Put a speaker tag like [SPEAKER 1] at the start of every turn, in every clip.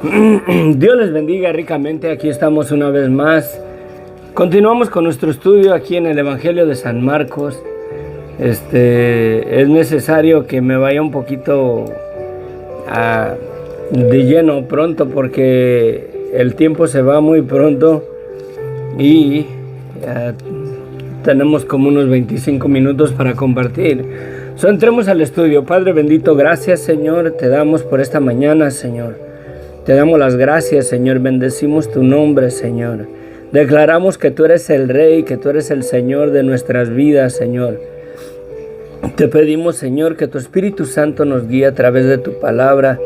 [SPEAKER 1] Dios les bendiga ricamente. Aquí estamos una vez más. Continuamos con nuestro estudio aquí en el Evangelio de San Marcos. Es necesario que me vaya un poquito de lleno pronto porque el tiempo se va muy pronto y tenemos como unos 25 minutos para compartir. Entremos al estudio. Padre bendito, gracias Señor, te damos por esta mañana, Señor. Te damos las gracias, Señor, bendecimos tu nombre, Señor. Declaramos que tú eres el Rey, que tú eres el Señor de nuestras vidas, Señor. Te pedimos, Señor, que tu Espíritu Santo nos guíe a través de tu palabra,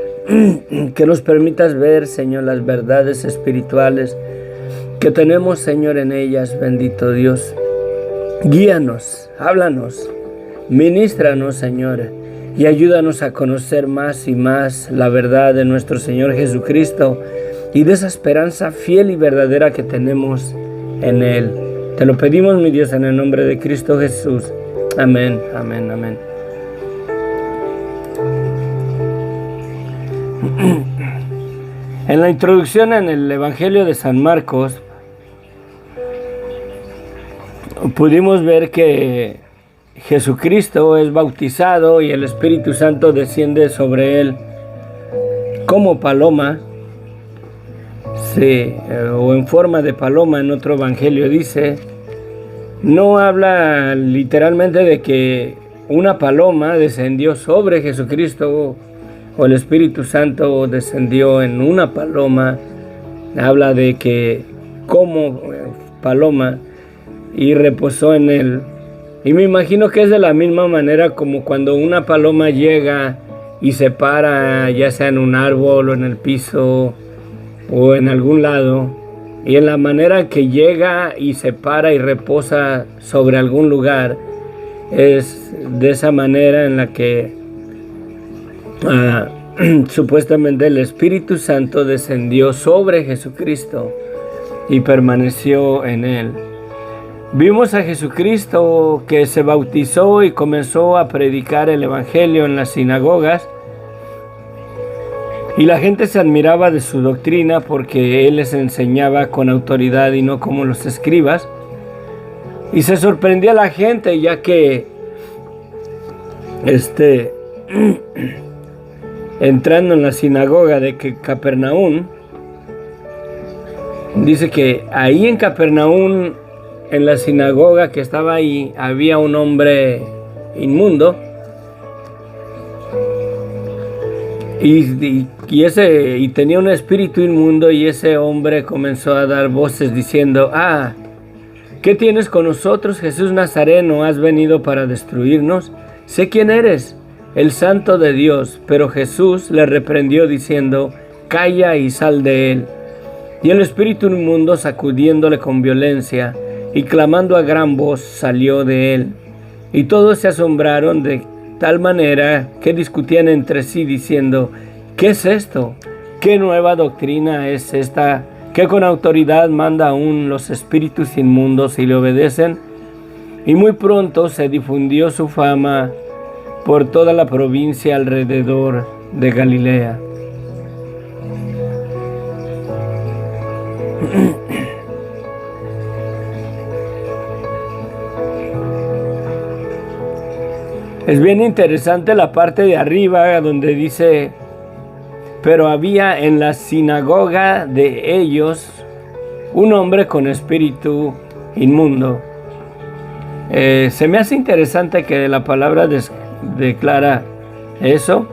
[SPEAKER 1] que nos permitas ver, Señor, las verdades espirituales que tenemos, Señor, en ellas, bendito Dios. Guíanos, háblanos, ministranos, Señor, y ayúdanos a conocer más y más la verdad de nuestro Señor Jesucristo y de esa esperanza fiel y verdadera que tenemos en Él. Te lo pedimos, mi Dios, en el nombre de Cristo Jesús. Amén, amén, amén. En la introducción en el Evangelio de San Marcos, pudimos ver que Jesucristo es bautizado y el Espíritu Santo desciende sobre él como paloma, o en forma de paloma. En otro evangelio dice, no habla literalmente de que una paloma descendió sobre Jesucristo o el Espíritu Santo descendió en una paloma. Habla de que como paloma y reposó en él. Y me imagino que es de la misma manera como cuando una paloma llega y se para, ya sea en un árbol o en el piso o en algún lado, y en la manera que llega y se para y reposa sobre algún lugar, es de esa manera en la que supuestamente el Espíritu Santo descendió sobre Jesucristo y permaneció en él. Vimos a Jesucristo que se bautizó y comenzó a predicar el Evangelio en las sinagogas, y la gente se admiraba de su doctrina porque Él les enseñaba con autoridad y no como los escribas. Y se sorprendía la gente, ya que entrando en la sinagoga de Capernaum, dice que ahí en Capernaum, en la sinagoga que estaba ahí, había un hombre inmundo y tenía un espíritu inmundo, y ese hombre comenzó a dar voces diciendo: ¿qué tienes con nosotros, Jesús Nazareno? ¿Has venido para destruirnos? Sé quién eres, el Santo de Dios. Pero Jesús le reprendió diciendo: calla y sal de él. Y el espíritu inmundo, sacudiéndole con violencia y clamando a gran voz, salió de él. Y todos se asombraron de tal manera que discutían entre sí diciendo: ¿qué es esto? ¿Qué nueva doctrina es esta? Que con autoridad manda aún los espíritus inmundos y le obedecen. Y muy pronto se difundió su fama por toda la provincia alrededor de Galilea. Es bien interesante la parte de arriba donde dice: pero había en la sinagoga de ellos un hombre con espíritu inmundo. Se me hace interesante que la palabra declara eso.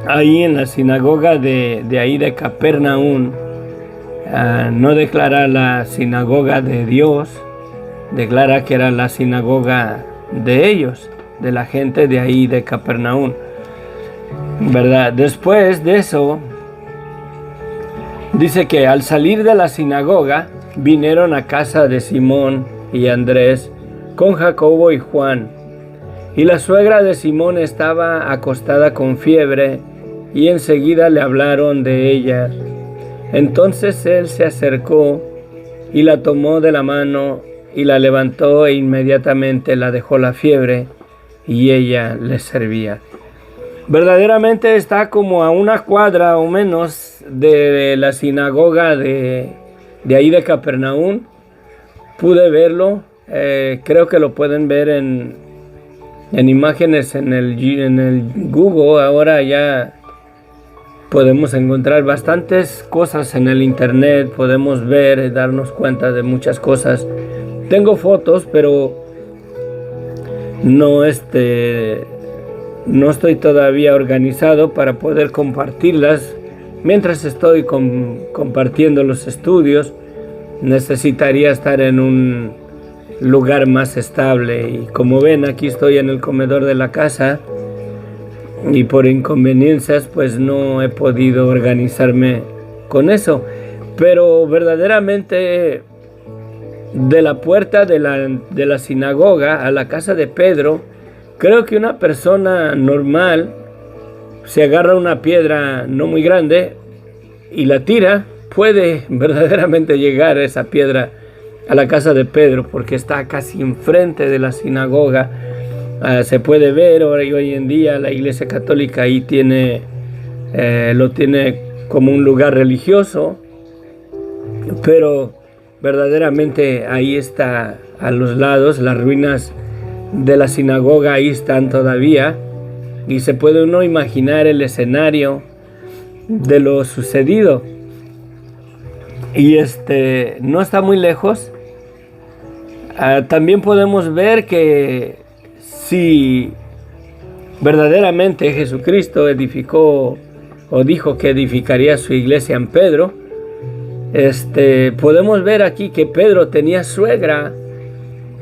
[SPEAKER 1] Ahí en la sinagoga de ahí de Capernaum, no declara la sinagoga de Dios, declara que era la sinagoga de ellos, de la gente de ahí de Capernaum, ¿verdad? Después de eso, dice que al salir de la sinagoga, vinieron a casa de Simón y Andrés con Jacobo y Juan. Y la suegra de Simón estaba acostada con fiebre, y enseguida le hablaron de ella. Entonces él se acercó y la tomó de la mano y la levantó, e inmediatamente la dejó la fiebre y ella le servía. verdaderamente está como a una cuadra o menos de la sinagoga de ahí de Capernaum. Pude verlo, creo que lo pueden ver en imágenes en el Google. Ahora ya podemos encontrar bastantes cosas en el internet, podemos ver y darnos cuenta de muchas cosas. Tengo fotos, pero no estoy todavía organizado para poder compartirlas. Mientras estoy compartiendo los estudios, necesitaría estar en un lugar más estable. Y como ven, aquí estoy en el comedor de la casa y por inconveniencias pues no he podido organizarme con eso. Pero verdaderamente de la puerta de la sinagoga a la casa de Pedro, creo que una persona normal se agarra una piedra no muy grande y la tira, puede verdaderamente llegar esa piedra a la casa de Pedro, porque está casi enfrente de la sinagoga. Se puede ver hoy en día la Iglesia Católica ahí lo tiene como un lugar religioso, pero verdaderamente ahí está a los lados, las ruinas de la sinagoga ahí están todavía, y se puede uno imaginar el escenario de lo sucedido. Y no está muy lejos. También podemos ver que si verdaderamente Jesucristo edificó o dijo que edificaría su iglesia en Pedro, podemos ver aquí que Pedro tenía suegra,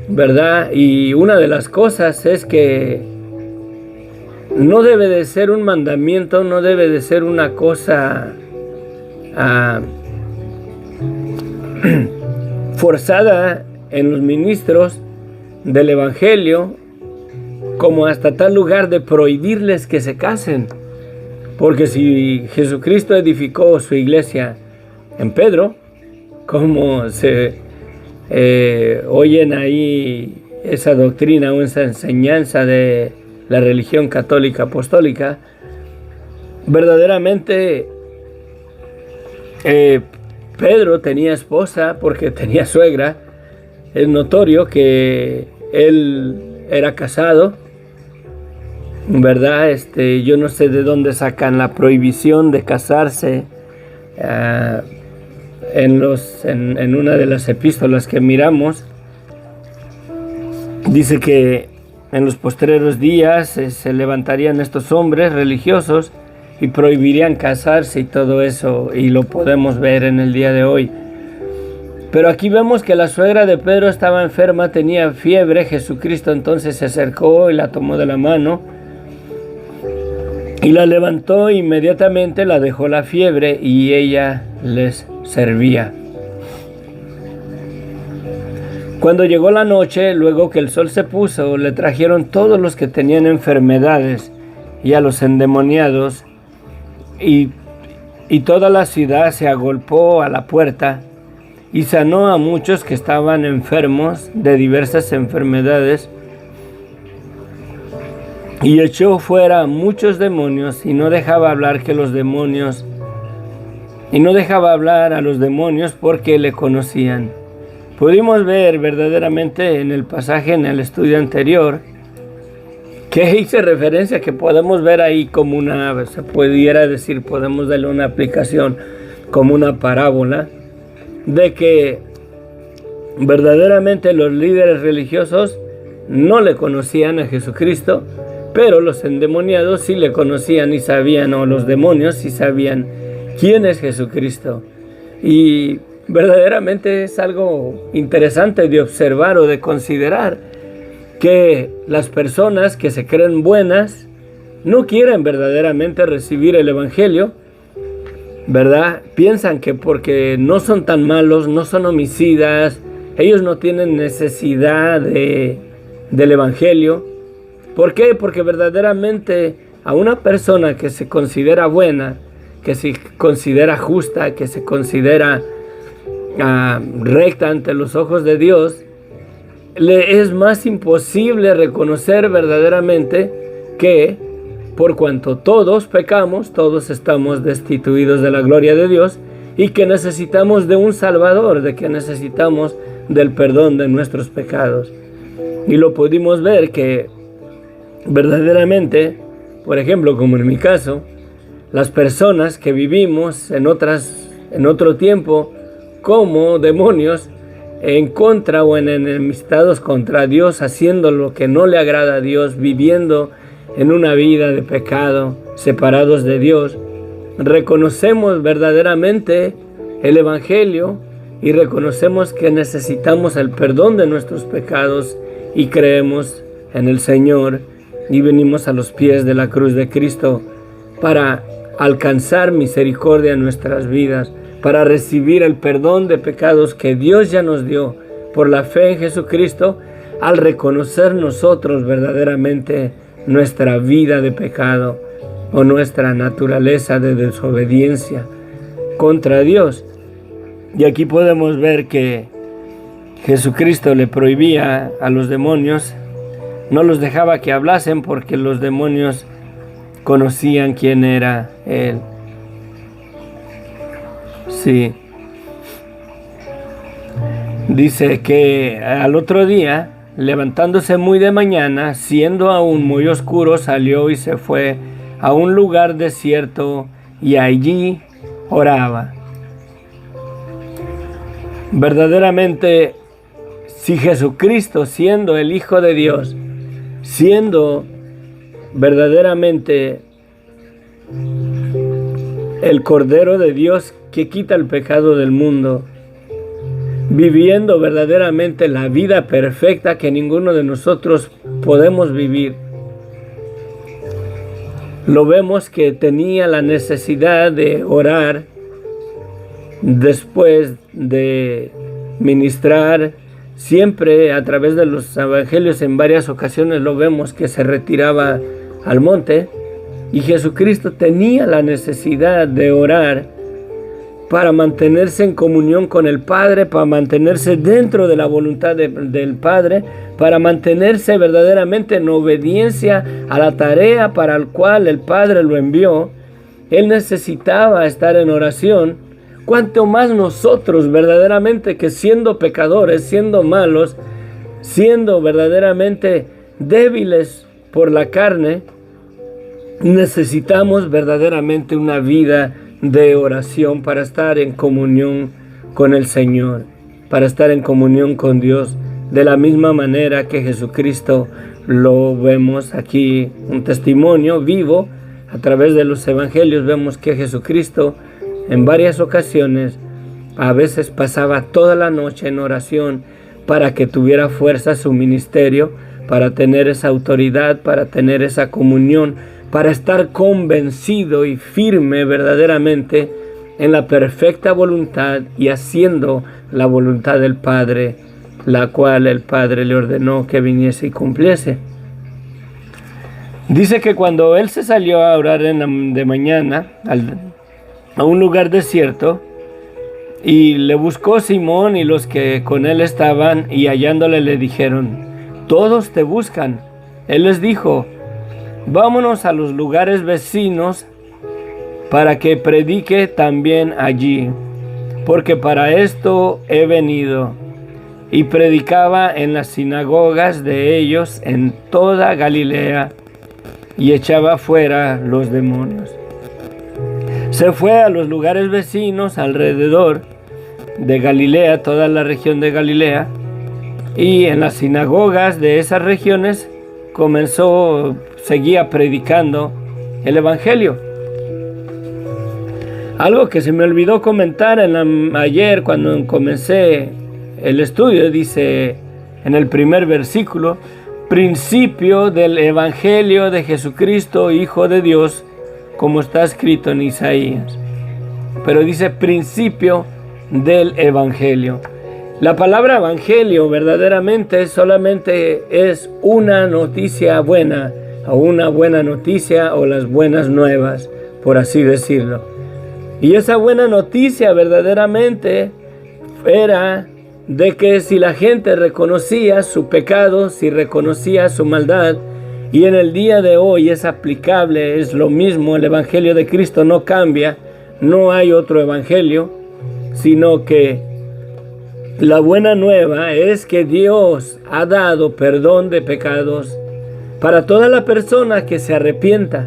[SPEAKER 1] ¿verdad? Y una de las cosas es que no debe de ser un mandamiento, no debe de ser una cosa forzada en los ministros del Evangelio, como hasta tal lugar de prohibirles que se casen. Porque si Jesucristo edificó su iglesia en Pedro, como se oyen ahí esa doctrina o esa enseñanza de la religión católica apostólica, verdaderamente Pedro tenía esposa porque tenía suegra. Es notorio que él era casado, ¿verdad? Yo no sé de dónde sacan la prohibición de casarse. En una de las epístolas que miramos, dice que en los postreros días se levantarían estos hombres religiosos y prohibirían casarse y todo eso, y lo podemos ver en el día de hoy. Pero aquí vemos que la suegra de Pedro estaba enferma, tenía fiebre. Jesucristo entonces se acercó y la tomó de la mano y la levantó. Inmediatamente la dejó la fiebre y ella les servía. Cuando llegó la noche, luego que el sol se puso, le trajeron todos los que tenían enfermedades y a los endemoniados, y toda la ciudad se agolpó a la puerta y sanó a muchos que estaban enfermos de diversas enfermedades, y echó fuera muchos demonios, y no dejaba hablar a los demonios porque le conocían. Pudimos ver verdaderamente en el pasaje, en el estudio anterior, que hice referencia, que podemos ver ahí como se pudiera decir, podemos darle una aplicación como una parábola, de que verdaderamente los líderes religiosos no le conocían a Jesucristo, pero los endemoniados sí le conocían y sabían, o los demonios sí sabían quién es Jesucristo. Y verdaderamente es algo interesante de observar o de considerar, que las personas que se creen buenas no quieren verdaderamente recibir el Evangelio, ¿verdad? Piensan que porque no son tan malos, no son homicidas, ellos no tienen necesidad del Evangelio. ¿Por qué? Porque verdaderamente a una persona que se considera buena, que se considera justa, que se considera recta ante los ojos de Dios, le es más imposible reconocer verdaderamente que por cuanto todos pecamos, todos estamos destituidos de la gloria de Dios, y que necesitamos de un Salvador, de que necesitamos del perdón de nuestros pecados. Y lo pudimos ver que verdaderamente, por ejemplo, como en mi caso, las personas que vivimos en otro tiempo como demonios, en contra o en enemistados contra Dios, haciendo lo que no le agrada a Dios, viviendo en una vida de pecado, separados de Dios, reconocemos verdaderamente el Evangelio y reconocemos que necesitamos el perdón de nuestros pecados y creemos en el Señor y venimos a los pies de la cruz de Cristo para alcanzar misericordia en nuestras vidas, para recibir el perdón de pecados que Dios ya nos dio por la fe en Jesucristo, al reconocer nosotros verdaderamente nuestra vida de pecado o nuestra naturaleza de desobediencia contra Dios. Y aquí podemos ver que Jesucristo le prohibía a los demonios, no los dejaba que hablasen porque los demonios conocían quién era Él. Sí. Dice que al otro día, levantándose muy de mañana, siendo aún muy oscuro, salió y se fue a un lugar desierto y allí oraba. Verdaderamente, si Jesucristo, siendo el Hijo de Dios, siendo verdaderamente el Cordero de Dios que quita el pecado del mundo, viviendo verdaderamente la vida perfecta que ninguno de nosotros podemos vivir, lo vemos que tenía la necesidad de orar después de ministrar. Siempre a través de los evangelios en varias ocasiones lo vemos que se retiraba al monte, y Jesucristo tenía la necesidad de orar para mantenerse en comunión con el Padre, para mantenerse dentro de la voluntad del Padre, para mantenerse verdaderamente en obediencia a la tarea para la cual el Padre lo envió. Él necesitaba estar en oración. Cuanto más nosotros verdaderamente, que siendo pecadores, siendo malos, siendo verdaderamente débiles por la carne, necesitamos verdaderamente una vida de oración para estar en comunión con el Señor, para estar en comunión con Dios, de la misma manera que Jesucristo lo vemos aquí, un testimonio vivo a través de los evangelios. Vemos que Jesucristo en varias ocasiones a veces pasaba toda la noche en oración para que tuviera fuerza su ministerio, para tener esa autoridad, para tener esa comunión, para estar convencido y firme verdaderamente en la perfecta voluntad y haciendo la voluntad del Padre, la cual el Padre le ordenó que viniese y cumpliese. Dice que cuando él se salió a orar de mañana a un lugar desierto, y le buscó Simón y los que con él estaban, y hallándole le dijeron: todos te buscan. Él les dijo: vámonos a los lugares vecinos para que predique también allí, porque para esto he venido. Y predicaba en las sinagogas de ellos en toda Galilea, y echaba fuera los demonios. Se fue a los lugares vecinos alrededor de Galilea, toda la región de Galilea, y en las sinagogas de esas regiones seguía predicando el Evangelio. Algo que se me olvidó comentar ayer cuando comencé el estudio, dice en el primer versículo: principio del Evangelio de Jesucristo, Hijo de Dios, como está escrito en Isaías. Pero dice principio del Evangelio. La palabra evangelio verdaderamente solamente es una noticia buena, o una buena noticia, o las buenas nuevas, por así decirlo. Y esa buena noticia verdaderamente era de que si la gente reconocía su pecado, si reconocía su maldad, Y en el día de hoy es aplicable, es lo mismo, el Evangelio de Cristo no cambia, no hay otro Evangelio, sino que la buena nueva es que Dios ha dado perdón de pecados para toda la persona que se arrepienta.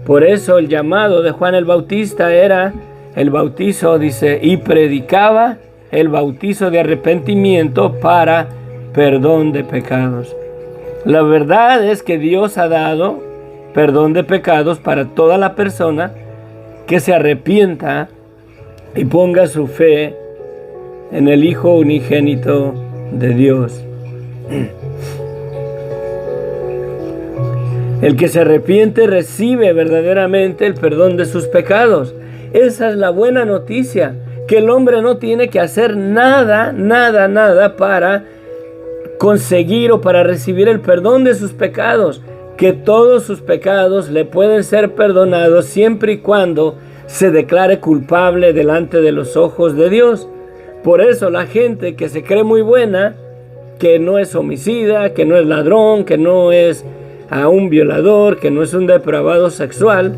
[SPEAKER 1] Por eso el llamado de Juan el Bautista era el bautizo, dice, y predicaba el bautizo de arrepentimiento para perdón de pecados. La verdad es que Dios ha dado perdón de pecados para toda la persona que se arrepienta y ponga su fe en el Hijo unigénito de Dios. El que se arrepiente recibe verdaderamente el perdón de sus pecados. Esa es la buena noticia, que el hombre no tiene que hacer nada para conseguir o para recibir el perdón de sus pecados, que todos sus pecados le pueden ser perdonados siempre y cuando se declare culpable delante de los ojos de Dios. Por eso la gente que se cree muy buena, que no es homicida, que no es ladrón, que no es un violador, que no es un depravado sexual,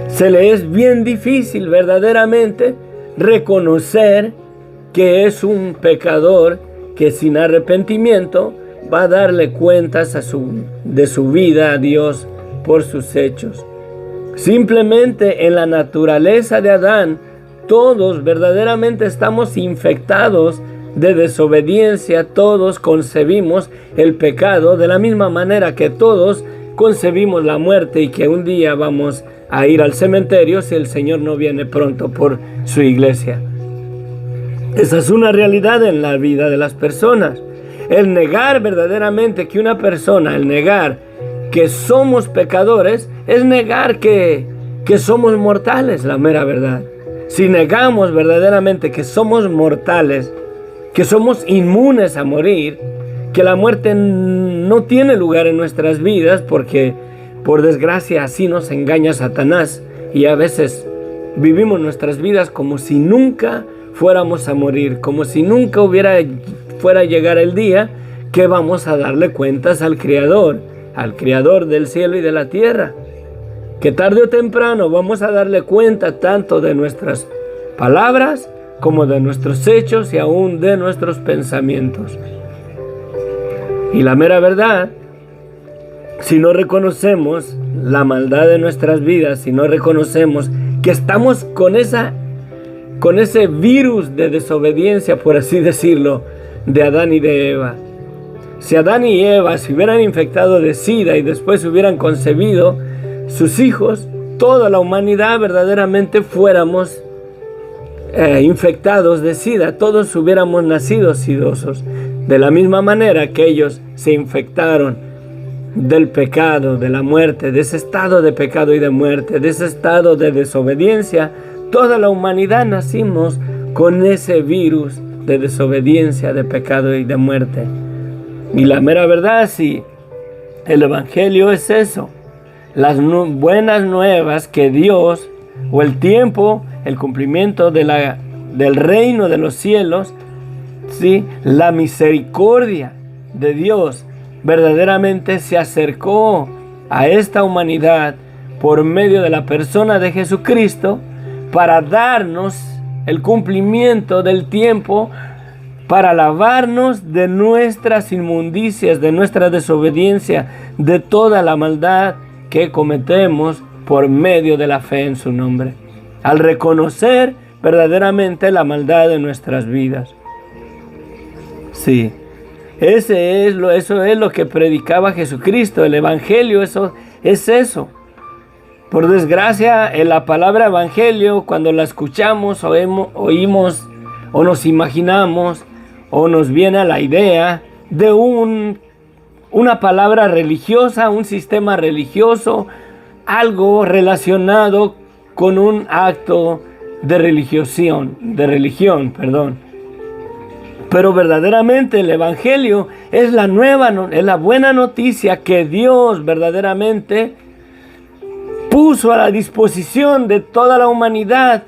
[SPEAKER 1] se le es bien difícil verdaderamente reconocer que es un pecador que sin arrepentimiento va a darle cuentas de su vida a Dios por sus hechos. Simplemente en la naturaleza de Adán, todos verdaderamente estamos infectados de desobediencia, todos concebimos el pecado de la misma manera que todos concebimos la muerte y que un día vamos a ir al cementerio si el Señor no viene pronto por su iglesia. Esa es una realidad en la vida de las personas. El negar verdaderamente que una persona, el negar que somos pecadores, es negar que somos mortales, la mera verdad. Si negamos verdaderamente que somos mortales, que somos inmunes a morir, que la muerte no tiene lugar en nuestras vidas, porque por desgracia así nos engaña Satanás, y a veces vivimos nuestras vidas como si nunca fuéramos a morir, como si nunca fuera a llegar el día que vamos a darle cuentas al Creador del cielo y de la tierra, que tarde o temprano vamos a darle cuenta tanto de nuestras palabras como de nuestros hechos y aún de nuestros pensamientos. Y la mera verdad, si no reconocemos la maldad de nuestras vidas, si no reconocemos que estamos con ese virus de desobediencia, por así decirlo, de Adán y de Eva. Si Adán y Eva se hubieran infectado de SIDA y después hubieran concebido sus hijos, toda la humanidad verdaderamente fuéramos infectados de SIDA, todos hubiéramos nacido sidosos. De la misma manera que ellos se infectaron del pecado, de la muerte, de ese estado de pecado y de muerte, de ese estado de desobediencia, toda la humanidad nacimos con ese virus de desobediencia, de pecado y de muerte. Y la mera verdad, sí, el Evangelio es eso, las buenas nuevas que Dios, o el tiempo, el cumplimiento del reino de los cielos, ¿sí? La misericordia de Dios verdaderamente se acercó a esta humanidad por medio de la persona de Jesucristo para darnos el cumplimiento del tiempo, para lavarnos de nuestras inmundicias, de nuestra desobediencia, de toda la maldad que cometemos por medio de la fe en su nombre, al reconocer verdaderamente la maldad de nuestras vidas. Sí, eso es lo que predicaba Jesucristo. El Evangelio, eso es eso. Por desgracia, en la palabra Evangelio, cuando la escuchamos, oímos o nos imaginamos o nos viene a la idea de una palabra religiosa, un sistema religioso, algo relacionado con un acto de religión. Pero verdaderamente el Evangelio es es la buena noticia que Dios verdaderamente puso a la disposición de toda la humanidad,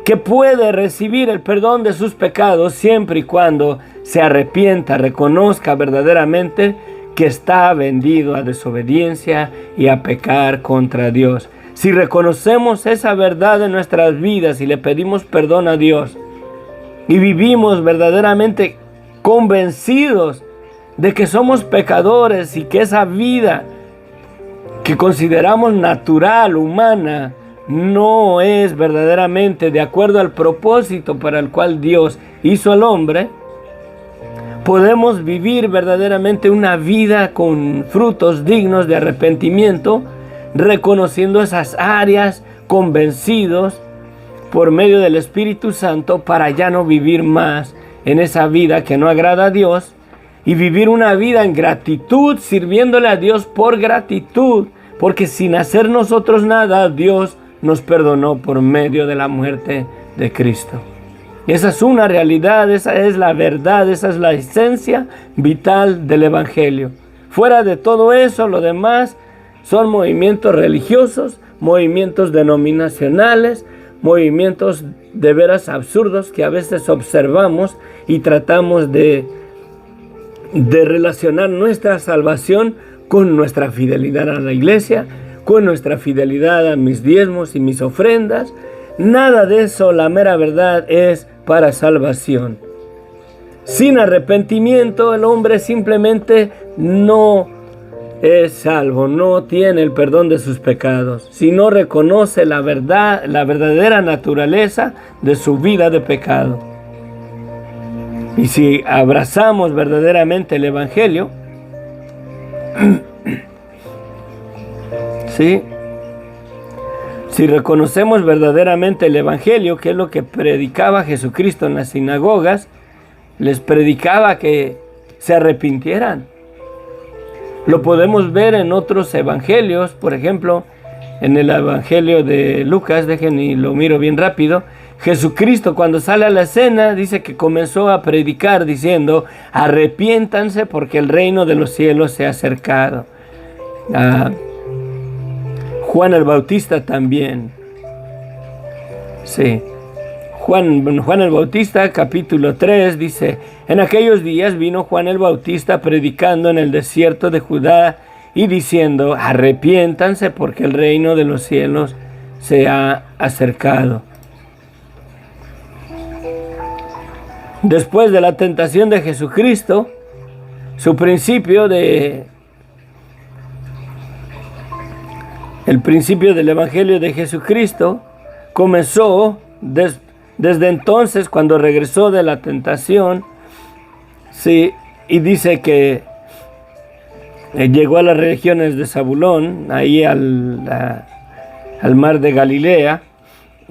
[SPEAKER 1] que puede recibir el perdón de sus pecados siempre y cuando se arrepienta, reconozca verdaderamente que está vendido a desobediencia y a pecar contra Dios. Si reconocemos esa verdad en nuestras vidas y le pedimos perdón a Dios y vivimos verdaderamente convencidos de que somos pecadores y que esa vida que consideramos natural, humana, no es verdaderamente de acuerdo al propósito para el cual Dios hizo al hombre, podemos vivir verdaderamente una vida con frutos dignos de arrepentimiento, reconociendo esas áreas, convencidos por medio del Espíritu Santo para ya no vivir más en esa vida que no agrada a Dios y vivir una vida en gratitud, sirviéndole a Dios por gratitud, porque sin hacer nosotros nada, Dios nos perdonó por medio de la muerte de Cristo. Esa es una realidad, esa es la verdad, esa es la esencia vital del Evangelio. Fuera de todo eso, lo demás son movimientos religiosos, movimientos denominacionales, movimientos de veras absurdos que a veces observamos y tratamos de relacionar nuestra salvación con nuestra fidelidad a la iglesia, con nuestra fidelidad a mis diezmos y mis ofrendas. Nada de eso, la mera verdad, es para salvación. Sin arrepentimiento, el hombre simplemente no es salvo, no tiene el perdón de sus pecados, si no reconoce la verdad, la verdadera naturaleza de su vida de pecado. Y si abrazamos verdaderamente el Evangelio, ¿sí? Si reconocemos verdaderamente el Evangelio, que es lo que predicaba Jesucristo en las sinagogas, les predicaba que se arrepintieran. Lo podemos ver en otros evangelios, por ejemplo, en el Evangelio de Lucas, dejen y lo miro bien rápido. Jesucristo, cuando sale a la escena, dice que comenzó a predicar diciendo: arrepiéntanse porque el reino de los cielos se ha acercado. Juan el Bautista también. Sí. Juan el Bautista, capítulo 3, dice: en aquellos días vino Juan el Bautista predicando en el desierto de Judá y diciendo: arrepiéntanse porque el reino de los cielos se ha acercado. Después de la tentación de Jesucristo, el principio del Evangelio de Jesucristo comenzó desde entonces, cuando regresó de la tentación, sí, y dice que llegó a las regiones de Zabulón, ahí al mar de Galilea.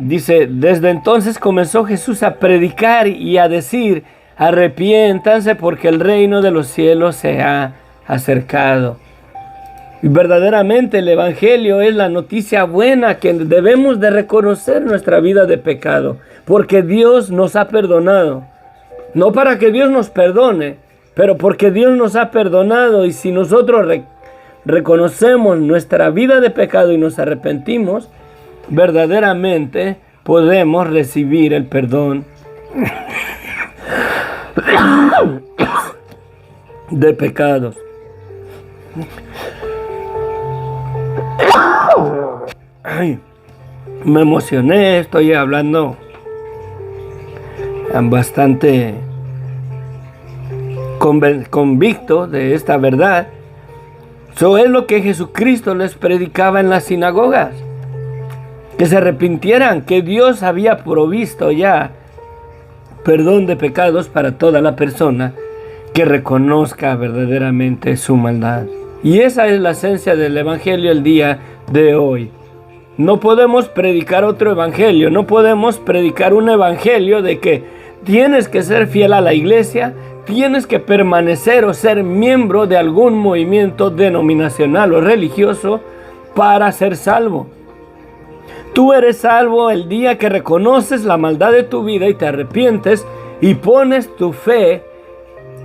[SPEAKER 1] Dice: desde entonces comenzó Jesús a predicar y a decir: arrepiéntanse porque el reino de los cielos se ha acercado. Y verdaderamente el Evangelio es la noticia buena que debemos de reconocer nuestra vida de pecado, porque Dios nos ha perdonado. No para que Dios nos perdone, pero porque Dios nos ha perdonado, y si nosotros reconocemos nuestra vida de pecado y nos arrepentimos, verdaderamente podemos recibir el perdón de pecados. Ay, me emocioné, estoy hablando bastante convicto de esta verdad. Eso es lo que Jesucristo les predicaba en las sinagogas: que se arrepintieran, que Dios había provisto ya perdón de pecados para toda la persona que reconozca verdaderamente su maldad. Y esa es la esencia del Evangelio el día de hoy. No podemos predicar otro evangelio, no podemos predicar un evangelio de que tienes que ser fiel a la iglesia, tienes que permanecer o ser miembro de algún movimiento denominacional o religioso para ser salvo. Tú eres salvo el día que reconoces la maldad de tu vida y te arrepientes y pones tu fe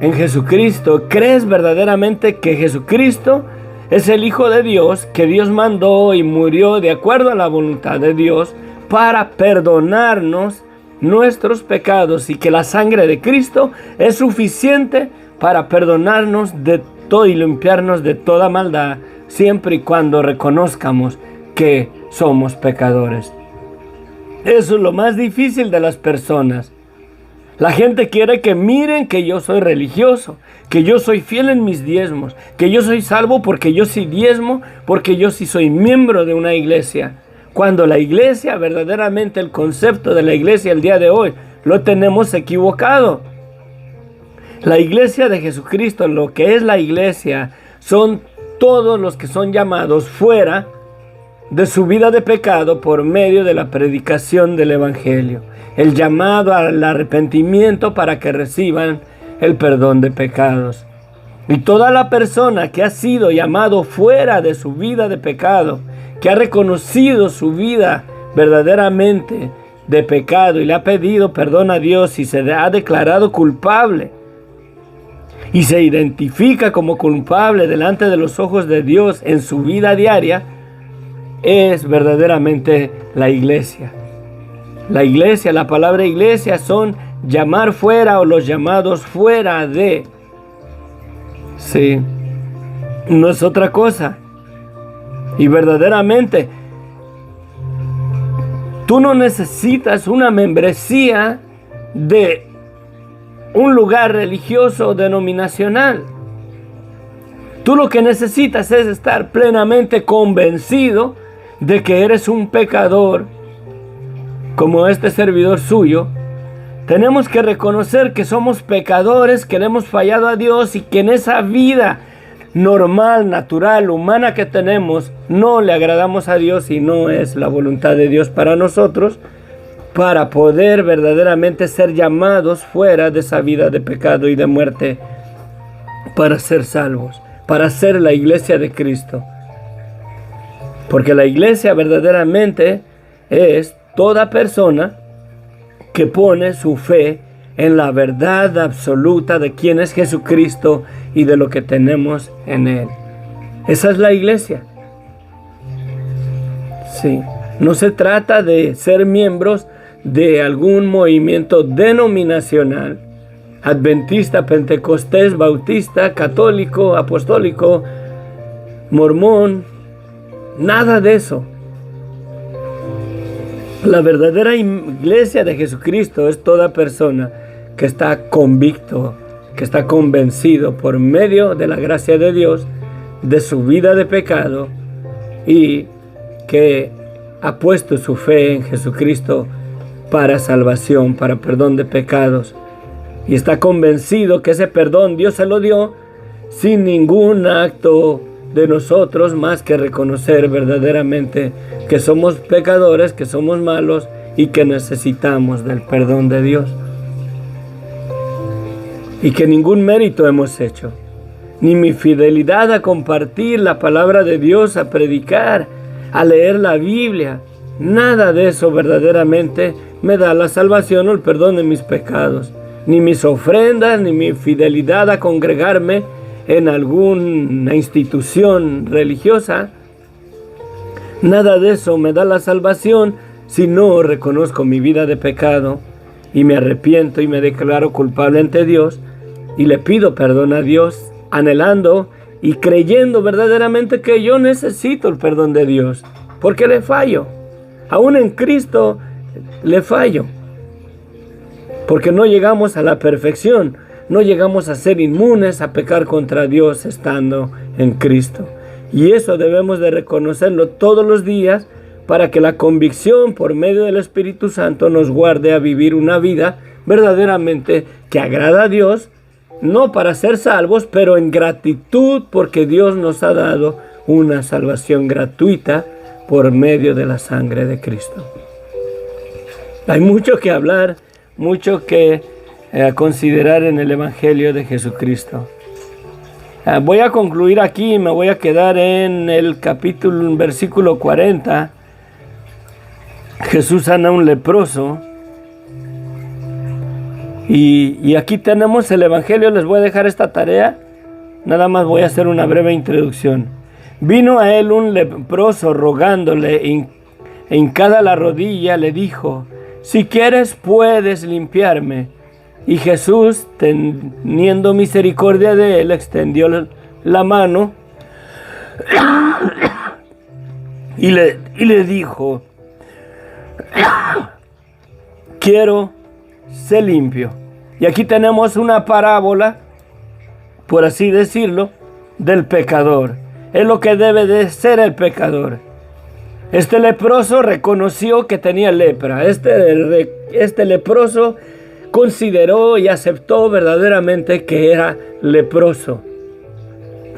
[SPEAKER 1] en Jesucristo. Crees verdaderamente que Jesucristo es el Hijo de Dios, que Dios mandó y murió de acuerdo a la voluntad de Dios para perdonarnos nuestros pecados y que la sangre de Cristo es suficiente para perdonarnos de todo y limpiarnos de toda maldad, siempre y cuando reconozcamos que somos pecadores. Eso es lo más difícil de las personas. La gente quiere que miren que yo soy religioso, que yo soy fiel en mis diezmos, que yo soy salvo porque yo sí diezmo, porque yo sí soy miembro de una iglesia. Cuando la iglesia, verdaderamente el concepto de la iglesia el día de hoy, lo tenemos equivocado. La iglesia de Jesucristo, lo que es la iglesia, son todos los que son llamados fuera de su vida de pecado por medio de la predicación del evangelio. El llamado al arrepentimiento para que reciban el perdón de pecados. Y toda la persona que ha sido llamado fuera de su vida de pecado, que ha reconocido su vida verdaderamente de pecado y le ha pedido perdón a Dios y se ha declarado culpable y se identifica como culpable delante de los ojos de Dios en su vida diaria, es verdaderamente la iglesia. La iglesia, la palabra iglesia son llamar fuera o los llamados fuera de. Sí, no es otra cosa. Y verdaderamente, tú no necesitas una membresía de un lugar religioso o denominacional. Tú lo que necesitas es estar plenamente convencido de que eres un pecador, como este servidor suyo. Tenemos que reconocer que somos pecadores, que le hemos fallado a Dios y que en esa vida normal, natural, humana que tenemos, no le agradamos a Dios y no es la voluntad de Dios para nosotros, para poder verdaderamente ser llamados fuera de esa vida de pecado y de muerte, para ser salvos, para ser la iglesia de Cristo. Porque la iglesia verdaderamente es toda persona que pone su fe en la verdad absoluta de quién es Jesucristo y de lo que tenemos en Él. Esa es la iglesia. Sí. No se trata de ser miembros de algún movimiento denominacional, adventista, pentecostés, bautista, católico, apostólico, mormón, nada de eso. La verdadera iglesia de Jesucristo es toda persona que está convicto, que está convencido por medio de la gracia de Dios de su vida de pecado y que ha puesto su fe en Jesucristo para salvación, para perdón de pecados. Y está convencido que ese perdón Dios se lo dio sin ningún acto de nosotros más que reconocer verdaderamente que somos pecadores, que somos malos y que necesitamos del perdón de Dios. Y que ningún mérito hemos hecho, ni mi fidelidad a compartir la palabra de Dios, a predicar, a leer la Biblia, nada de eso verdaderamente me da la salvación o el perdón de mis pecados, ni mis ofrendas, ni mi fidelidad a congregarme en alguna institución religiosa. Nada de eso me da la salvación si no reconozco mi vida de pecado y me arrepiento y me declaro culpable ante Dios y le pido perdón a Dios, anhelando y creyendo verdaderamente que yo necesito el perdón de Dios, porque le fallo. Aún en Cristo le fallo, porque no llegamos a la perfección. No llegamos a ser inmunes a pecar contra Dios estando en Cristo. Y eso debemos de reconocerlo todos los días para que la convicción por medio del Espíritu Santo nos guarde a vivir una vida verdaderamente que agrada a Dios, no para ser salvos, pero en gratitud porque Dios nos ha dado una salvación gratuita por medio de la sangre de Cristo. Hay mucho que hablar, mucho que considerar en el Evangelio de Jesucristo. Voy a concluir aquí, me voy a quedar en el capítulo, versículo 40. Jesús sana a un leproso. Y aquí tenemos el Evangelio. Les voy a dejar esta tarea. Nada más voy a hacer una breve introducción. Vino a él un leproso rogándole, hincada la rodilla, le dijo: si quieres puedes limpiarme. Y Jesús, teniendo misericordia de él, extendió la mano y le dijo, quiero ser limpio. Y aquí tenemos una parábola, por así decirlo, del pecador. Es lo que debe de ser el pecador. Este leproso reconoció que tenía lepra. Este leproso consideró y aceptó verdaderamente que era leproso.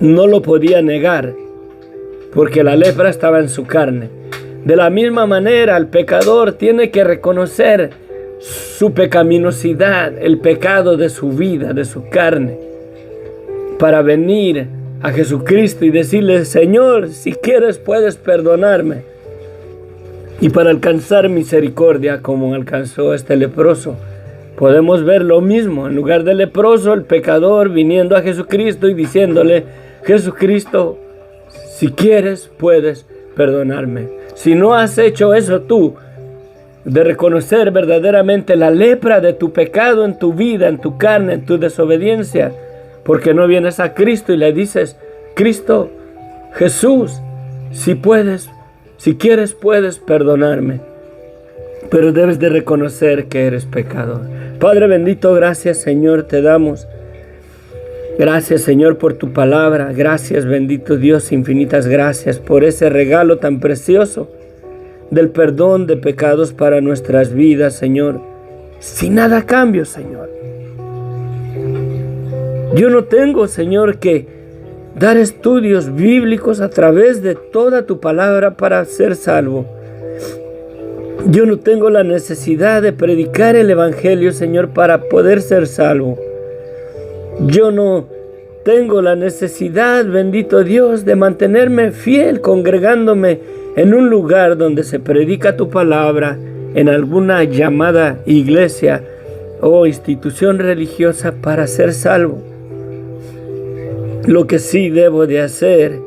[SPEAKER 1] No lo podía negar, porque la lepra estaba en su carne. De la misma manera, el pecador tiene que reconocer su pecaminosidad, el pecado de su vida, de su carne, para venir a Jesucristo y decirle, Señor, si quieres puedes perdonarme. Y para alcanzar misericordia como alcanzó este leproso, podemos ver lo mismo. En lugar del leproso, el pecador viniendo a Jesucristo y diciéndole, Jesucristo, si quieres puedes perdonarme. Si no has hecho eso tú, de reconocer verdaderamente la lepra de tu pecado en tu vida, en tu carne, en tu desobediencia, porque no vienes a Cristo y le dices, Cristo, Jesús, si puedes, si quieres puedes perdonarme, pero debes de reconocer que eres pecador. Padre bendito, gracias Señor te damos. Gracias Señor por tu palabra. Gracias bendito Dios, infinitas gracias por ese regalo tan precioso del perdón de pecados para nuestras vidas, Señor. Sin nada a cambio, Señor. Yo no tengo, Señor, que dar estudios bíblicos a través de toda tu palabra para ser salvo. Yo no tengo la necesidad de predicar el evangelio, Señor, para poder ser salvo. Yo no tengo la necesidad, bendito Dios, de mantenerme fiel congregándome en un lugar donde se predica tu palabra, en alguna llamada iglesia o institución religiosa para ser salvo. Lo que sí debo de hacer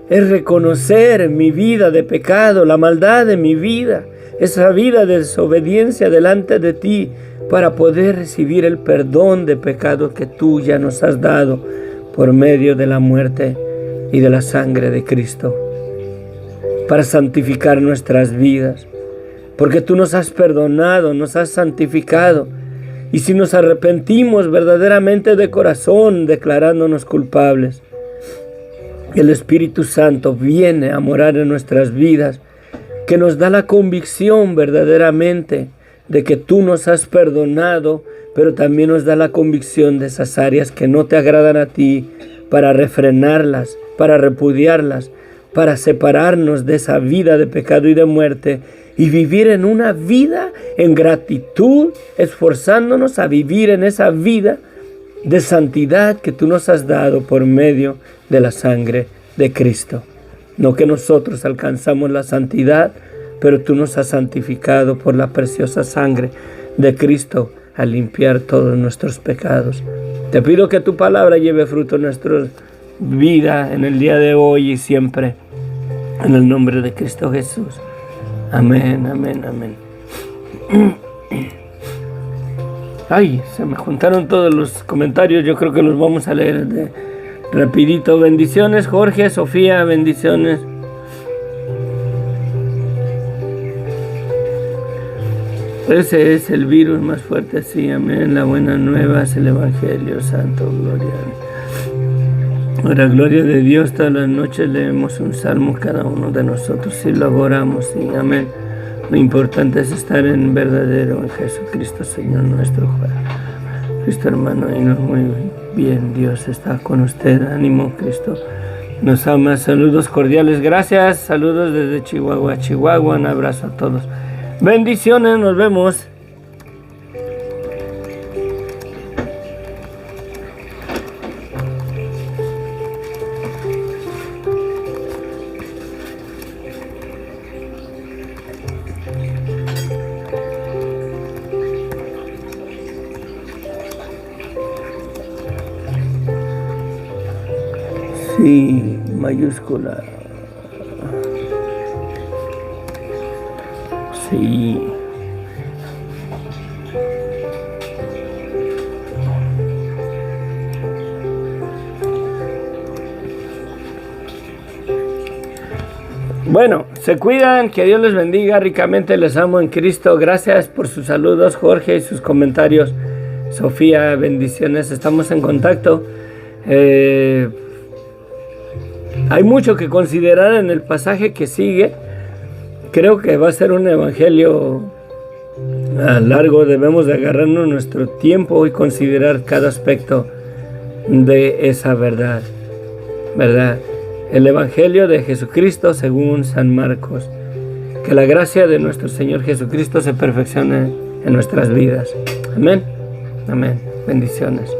[SPEAKER 1] es reconocer mi vida de pecado, la maldad de mi vida, esa vida de desobediencia delante de ti, para poder recibir el perdón de pecado que tú ya nos has dado por medio de la muerte y de la sangre de Cristo, para santificar nuestras vidas, porque tú nos has perdonado, nos has santificado, y si nos arrepentimos verdaderamente de corazón, declarándonos culpables, el Espíritu Santo viene a morar en nuestras vidas, que nos da la convicción verdaderamente de que tú nos has perdonado, pero también nos da la convicción de esas áreas que no te agradan a ti, para refrenarlas, para repudiarlas, para separarnos de esa vida de pecado y de muerte y vivir en una vida en gratitud, esforzándonos a vivir en esa vida de santidad que tú nos has dado por medio de la sangre de Cristo. No que nosotros alcanzamos la santidad, pero tú nos has santificado por la preciosa sangre de Cristo al limpiar todos nuestros pecados. Te pido que tu palabra lleve fruto en nuestra vida en el día de hoy y siempre, en el nombre de Cristo Jesús. Amén, amén, amén. Ay, se me juntaron todos los comentarios, yo creo que los vamos a leer rapidito. Bendiciones, Jorge, Sofía, bendiciones. Ese es el virus más fuerte, sí, amén. La buena nueva es el Evangelio Santo, gloria. Ahora, gloria de Dios, todas las noches leemos un salmo cada uno de nosotros y lo oramos, sí, amén. Lo importante es estar en verdadero en Jesucristo, Señor nuestro. Cristo hermano, y muy bien, Dios está con usted, ánimo, Cristo nos ama. Saludos cordiales, gracias, saludos desde Chihuahua, Chihuahua, un abrazo a todos. Bendiciones, nos vemos. Sí, mayúscula. Sí. Bueno, se cuidan, que Dios les bendiga ricamente, les amo en Cristo. Gracias por sus saludos, Jorge, y sus comentarios. Sofía, bendiciones, estamos en contacto. Hay mucho que considerar en el pasaje que sigue. Creo que va a ser un evangelio largo. Debemos de agarrarnos nuestro tiempo y considerar cada aspecto de esa verdad. El evangelio de Jesucristo según San Marcos. Que la gracia de nuestro Señor Jesucristo se perfeccione en nuestras vidas. Amén. Amén. Bendiciones.